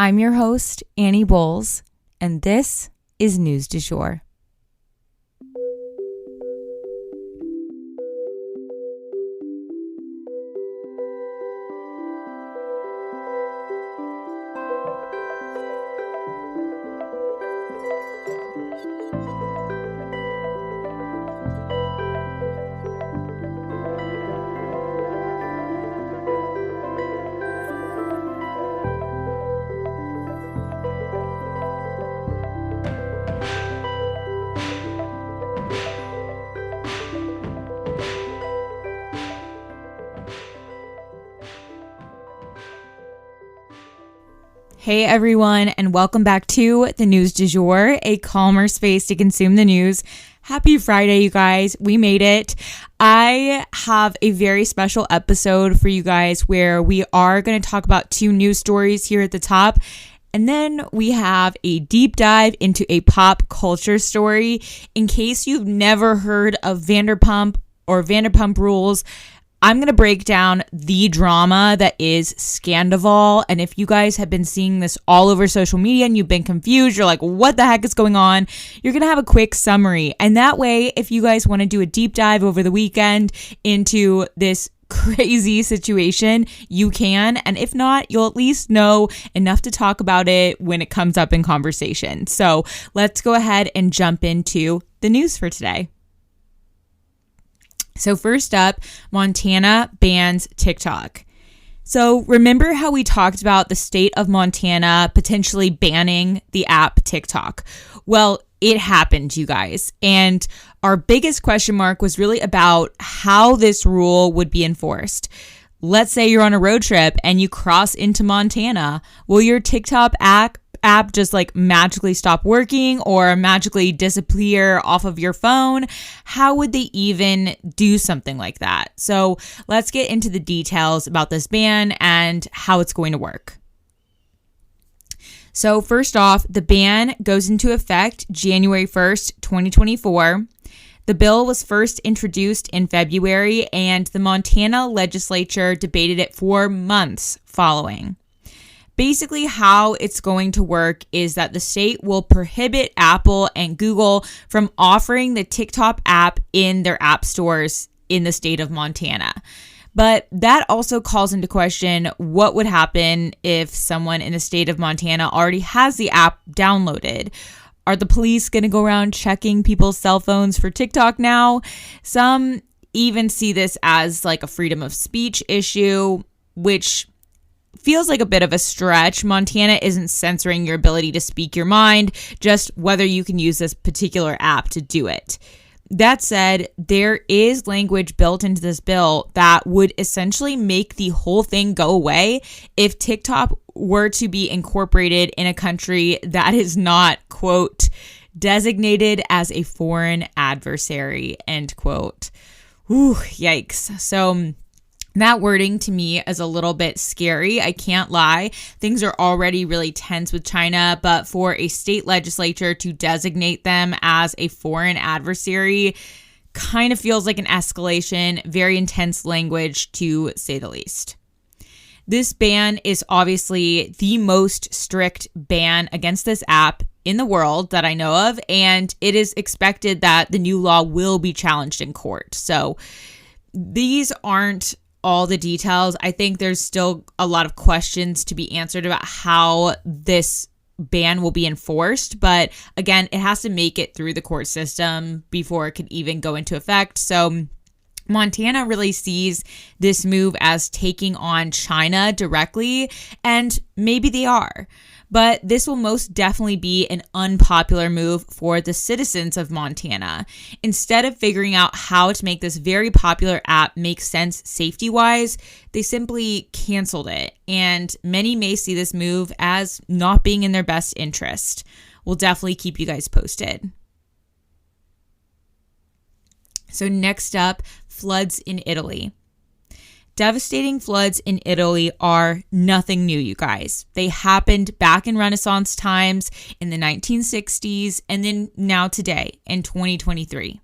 I'm your host, Annie Bowles, and this is News du Jour. Hey everyone, and welcome back to the News du Jour, a calmer space to consume the news. Happy Friday, you guys. We made it. I have a very special episode for you guys where we are going to talk about two news stories here at the top. And then we have a deep dive into a pop culture story. In case you've never heard of Vanderpump or Vanderpump Rules, I'm going to break down the drama that is Scandival. And if you guys have been seeing this all over social media and you've been confused, you're like, what the heck is going on? You're going to have a quick summary. And that way, if you guys want to do a deep dive over the weekend into this crazy situation, you can. And if not, you'll at least know enough to talk about it when it comes up in conversation. So let's go ahead and jump into the news for today. So first up, Montana bans TikTok. So remember how we talked about the state of Montana potentially banning the app TikTok? Well, it happened, you guys. And our biggest question mark was really about how this rule would be enforced. Let's say you're on a road trip and you cross into Montana. Will your TikTok app just like magically stop working or magically disappear off of your phone? How would they even do something like that? So let's get into the details about this ban and how it's going to work. So first off, the ban goes into effect January 1st, 2024. The bill was first introduced in February, and the Montana legislature debated it for months following. Basically, how it's going to work is that the state will prohibit Apple and Google from offering the TikTok app in their app stores in the state of Montana. But that also calls into question what would happen if someone in the state of Montana already has the app downloaded. Are the police going to go around checking people's cell phones for TikTok now? Some even see this as like a freedom of speech issue, which feels like a bit of a stretch. Montana isn't censoring your ability to speak your mind, just whether you can use this particular app to do it. That said, there is language built into this bill that would essentially make the whole thing go away if TikTok were to be incorporated in a country that is not, quote, designated as a foreign adversary, end quote. Ooh, yikes. So that wording to me is a little bit scary. I can't lie. Things are already really tense with China, but for a state legislature to designate them as a foreign adversary kind of feels like an escalation. Very intense language, to say the least. This ban is obviously the most strict ban against this app in the world that I know of, and it is expected that the new law will be challenged in court. So these aren't all the details. I think there's still a lot of questions to be answered about how this ban will be enforced. But again, it has to make it through the court system before it can even go into effect. So Montana really sees this move as taking on China directly, and maybe they are. But this will most definitely be an unpopular move for the citizens of Montana. Instead of figuring out how to make this very popular app make sense safety-wise, they simply canceled it. And many may see this move as not being in their best interest. We'll definitely keep you guys posted. So next up, floods in Italy. Devastating floods in Italy are nothing new, you guys. They happened back in Renaissance times in the 1960s and then now today in 2023.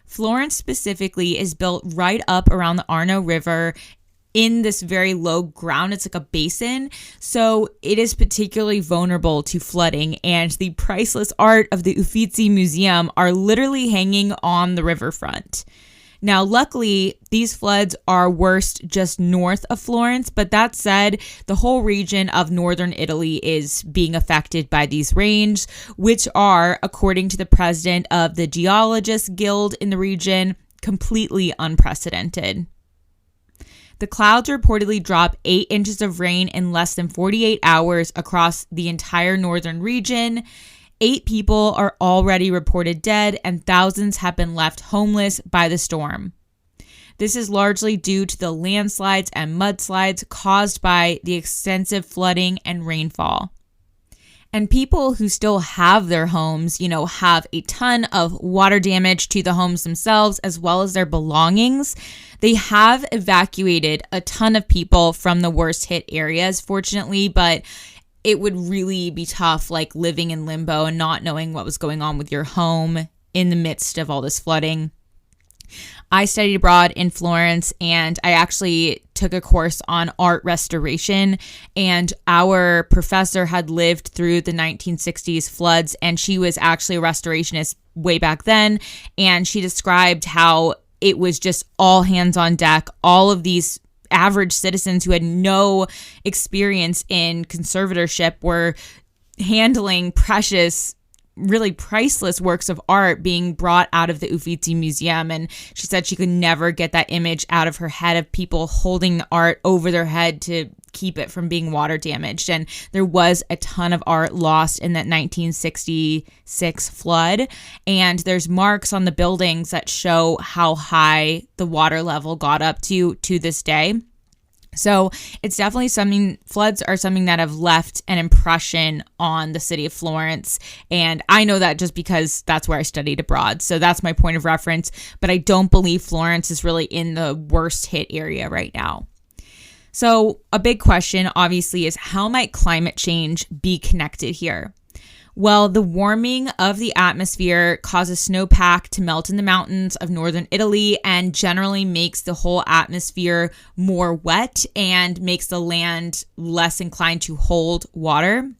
Florence specifically is built right up around the Arno River in this very low ground. It's like a basin. So it is particularly vulnerable to flooding, and the priceless art of the Uffizi Museum are literally hanging on the riverfront. Now, luckily, these floods are worst just north of Florence, but that said, the whole region of northern Italy is being affected by these rains, which are, according to the president of the Geologists Guild in the region, completely unprecedented. The clouds reportedly dropped 8 inches of rain in less than 48 hours across the entire northern region. 8 people are already reported dead, and thousands have been left homeless by the storm. This is largely due to the landslides and mudslides caused by the extensive flooding and rainfall. And people who still have their homes, have a ton of water damage to the homes themselves as well as their belongings. They have evacuated a ton of people from the worst hit areas, fortunately, but it would really be tough, like living in limbo and not knowing what was going on with your home in the midst of all this flooding. I studied abroad in Florence, and I actually took a course on art restoration, and our professor had lived through the 1960s floods, and she was actually a restorationist way back then, and she described how it was just all hands on deck. All of these average citizens who had no experience in conservatorship were handling precious, really priceless works of art being brought out of the Uffizi Museum. And she said she could never get that image out of her head of people holding the art over their head to keep it from being water damaged. And there was a ton of art lost in that 1966 flood. And there's marks on the buildings that show how high the water level got up to this day. So it's definitely floods are something that have left an impression on the city of Florence. And I know that just because that's where I studied abroad. So that's my point of reference. But I don't believe Florence is really in the worst hit area right now. So a big question, obviously, is how might climate change be connected here? Well, the warming of the atmosphere causes snowpack to melt in the mountains of northern Italy and generally makes the whole atmosphere more wet and makes the land less inclined to hold water.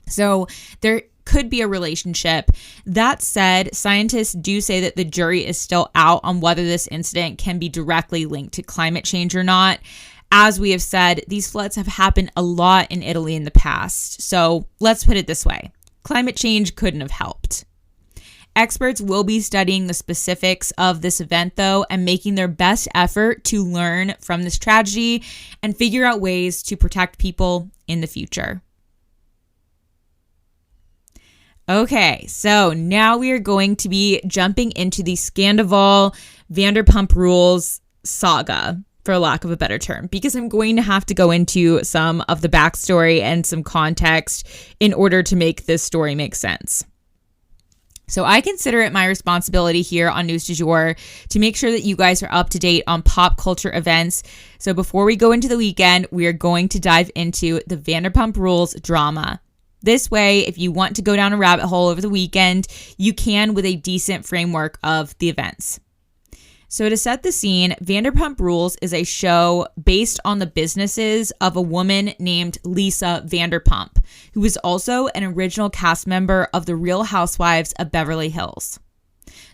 So there could be a relationship. That said, scientists do say that the jury is still out on whether this incident can be directly linked to climate change or not. As we have said, these floods have happened a lot in Italy in the past. So let's put it this way. Climate change couldn't have helped. Experts will be studying the specifics of this event, though, and making their best effort to learn from this tragedy and figure out ways to protect people in the future. Okay, so now we are going to be jumping into the Scandival Vanderpump Rules saga, for lack of a better term, because I'm going to have to go into some of the backstory and some context in order to make this story make sense. So I consider it my responsibility here on News du Jour to make sure that you guys are up to date on pop culture events. So before we go into the weekend, we are going to dive into the Vanderpump Rules drama. This way, if you want to go down a rabbit hole over the weekend, you can with a decent framework of the events. So to set the scene, Vanderpump Rules is a show based on the businesses of a woman named Lisa Vanderpump, who is also an original cast member of The Real Housewives of Beverly Hills.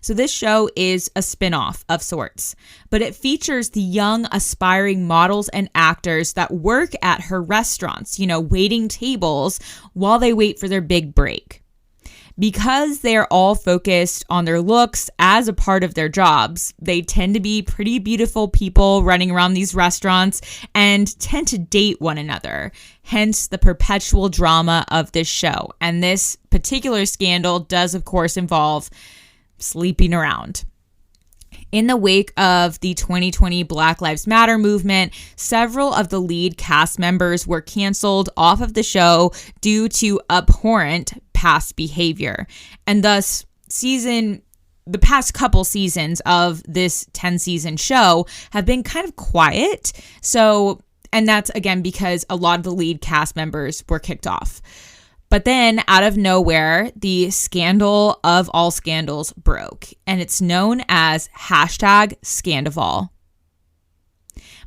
So this show is a spin-off of sorts, but it features the young, aspiring models and actors that work at her restaurants, waiting tables while they wait for their big break. Because they are all focused on their looks as a part of their jobs, they tend to be pretty beautiful people running around these restaurants and tend to date one another, hence the perpetual drama of this show. And this particular scandal does, of course, involve sleeping around. In the wake of the 2020 Black Lives Matter movement, several of the lead cast members were canceled off of the show due to abhorrent past behavior. And thus, the past couple seasons of this 10-season show have been kind of quiet. And that's, again, because a lot of the lead cast members were kicked off. But then, out of nowhere, the scandal of all scandals broke, and it's known as #Scandival.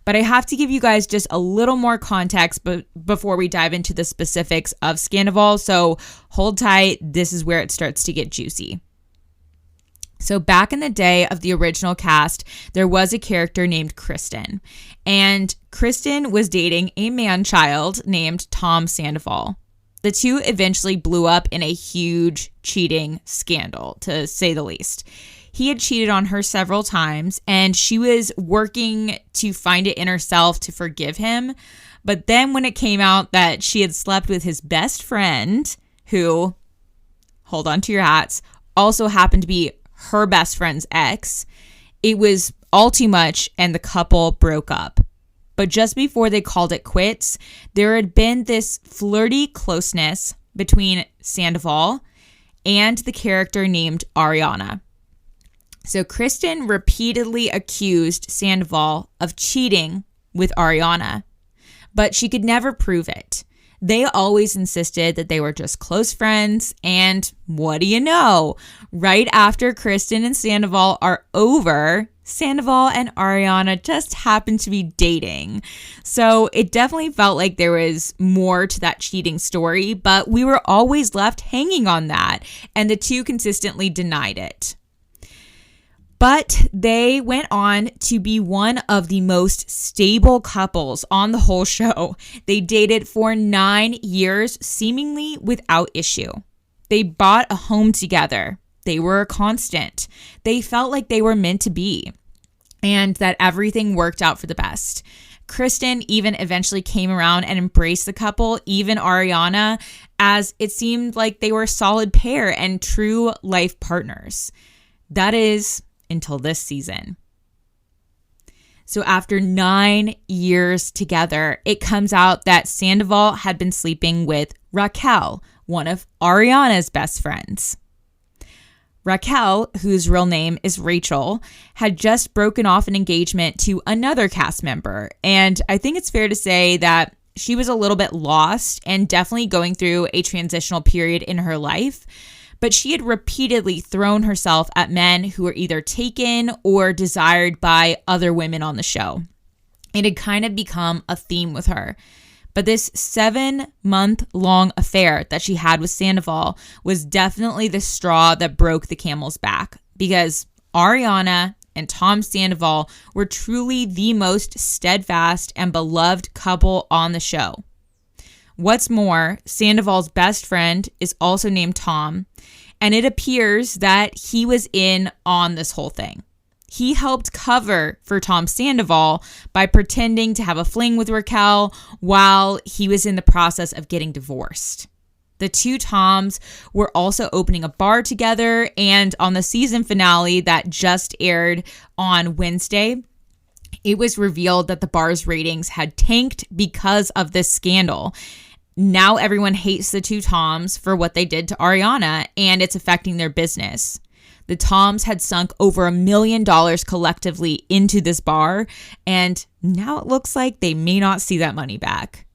But I have to give you guys just a little more context before we dive into the specifics of Scandival. So hold tight. This is where it starts to get juicy. So back in the day of the original cast, there was a character named Kristen. And Kristen was dating a man-child named Tom Sandoval. The two eventually blew up in a huge cheating scandal, to say the least. He had cheated on her several times, and she was working to find it in herself to forgive him. But then when it came out that she had slept with his best friend, who, hold on to your hats, also happened to be her best friend's ex, it was all too much, and the couple broke up. But just before they called it quits, there had been this flirty closeness between Sandoval and the character named Ariana. So Kristen repeatedly accused Sandoval of cheating with Ariana, but she could never prove it. They always insisted that they were just close friends, and what do you know? Right after Kristen and Sandoval are over, Sandoval and Ariana just happen to be dating. So it definitely felt like there was more to that cheating story, but we were always left hanging on that, and the two consistently denied it. But they went on to be one of the most stable couples on the whole show. They dated for 9 years, seemingly without issue. They bought a home together. They were a constant. They felt like they were meant to be, and that everything worked out for the best. Kristen even eventually came around and embraced the couple, even Ariana, as it seemed like they were a solid pair and true life partners. That is, until this season. So after 9 years together, it comes out that Sandoval had been sleeping with Raquel, one of Ariana's best friends. Raquel, whose real name is Rachel, had just broken off an engagement to another cast member. And I think it's fair to say that she was a little bit lost and definitely going through a transitional period in her life. But she had repeatedly thrown herself at men who were either taken or desired by other women on the show. It had kind of become a theme with her. But this 7-month-long affair that she had with Sandoval was definitely the straw that broke the camel's back, because Ariana and Tom Sandoval were truly the most steadfast and beloved couple on the show. What's more, Sandoval's best friend is also named Tom, and it appears that he was in on this whole thing. He helped cover for Tom Sandoval by pretending to have a fling with Raquel while he was in the process of getting divorced. The two Toms were also opening a bar together, and on the season finale that just aired on Wednesday, it was revealed that the bar's ratings had tanked because of this scandal. Now everyone hates the two Toms for what they did to Ariana, and it's affecting their business. The Toms had sunk over $1 million collectively into this bar, and now it looks like they may not see that money back.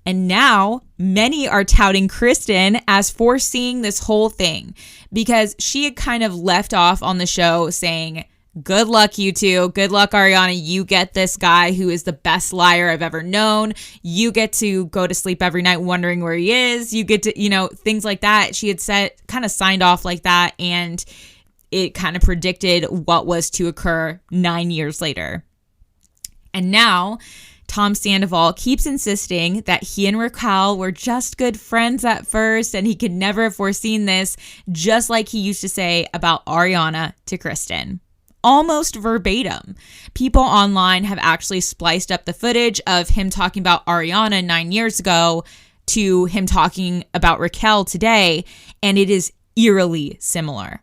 And now many are touting Kristen as foreseeing this whole thing, because she had kind of left off on the show saying, "Good luck, you two. Good luck, Ariana. You get this guy who is the best liar I've ever known. You get to go to sleep every night wondering where he is. You get to, things like that." She had said, kind of signed off like that, and it kind of predicted what was to occur 9 years later. And now Tom Sandoval keeps insisting that he and Raquel were just good friends at first, and he could never have foreseen this, just like he used to say about Ariana to Kristen. Almost verbatim. People online have actually spliced up the footage of him talking about Ariana 9 years ago to him talking about Raquel today, and it is eerily similar.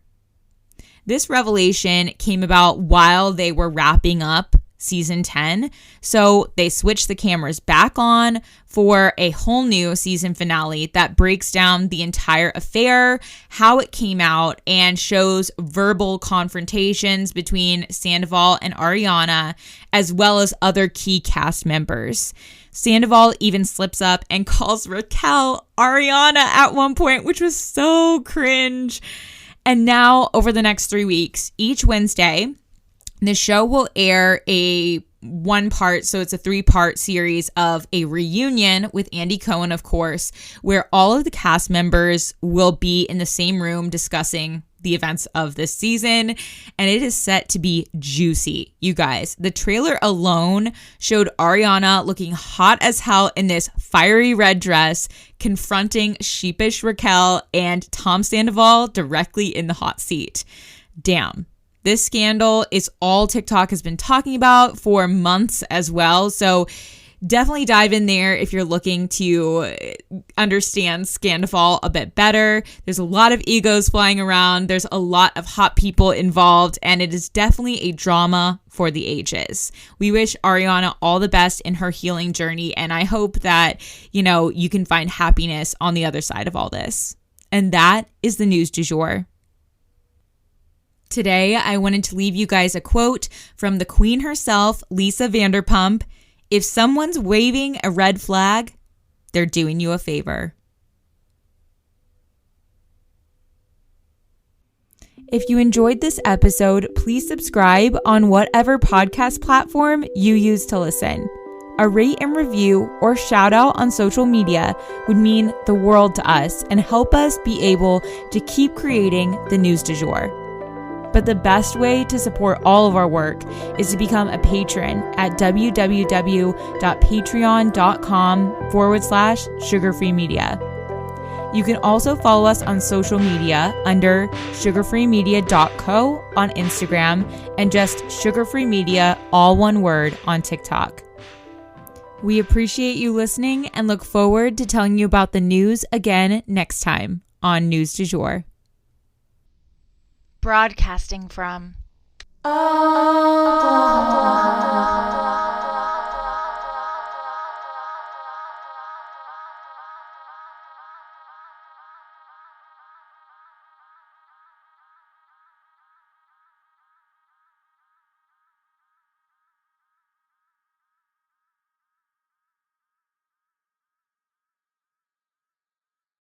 This revelation came about while they were wrapping up season 10, so they switched the cameras back on for a whole new season finale that breaks down the entire affair, how it came out, and shows verbal confrontations between Sandoval and Ariana, as well as other key cast members. Sandoval even slips up and calls Raquel Ariana at one point, which was so cringe. And now, over the next 3 weeks, each Wednesday, the show will air a one part, so it's a 3-part series of a reunion with Andy Cohen, of course, where all of the cast members will be in the same room discussing the events of this season, and it is set to be juicy, you guys. The trailer alone showed Ariana looking hot as hell in this fiery red dress, confronting sheepish Raquel and Tom Sandoval directly in the hot seat. Damn. This scandal is all TikTok has been talking about for months as well. So definitely dive in there if you're looking to understand Scandoval a bit better. There's a lot of egos flying around. There's a lot of hot people involved, and it is definitely a drama for the ages. We wish Ariana all the best in her healing journey, and I hope that, you can find happiness on the other side of all this. And that is the news du jour. Today, I wanted to leave you guys a quote from the queen herself, Lisa Vanderpump. If someone's waving a red flag, they're doing you a favor. If you enjoyed this episode, please subscribe on whatever podcast platform you use to listen. A rate and review or shout out on social media would mean the world to us and help us be able to keep creating the news du jour. But the best way to support all of our work is to become a patron at www.patreon.com/sugarfree media. You can also follow us on social media under sugarfreemedia.co on Instagram and just sugarfree media, all one word, on TikTok. We appreciate you listening and look forward to telling you about the news again next time on News du Jour. Broadcasting from Oklahoma.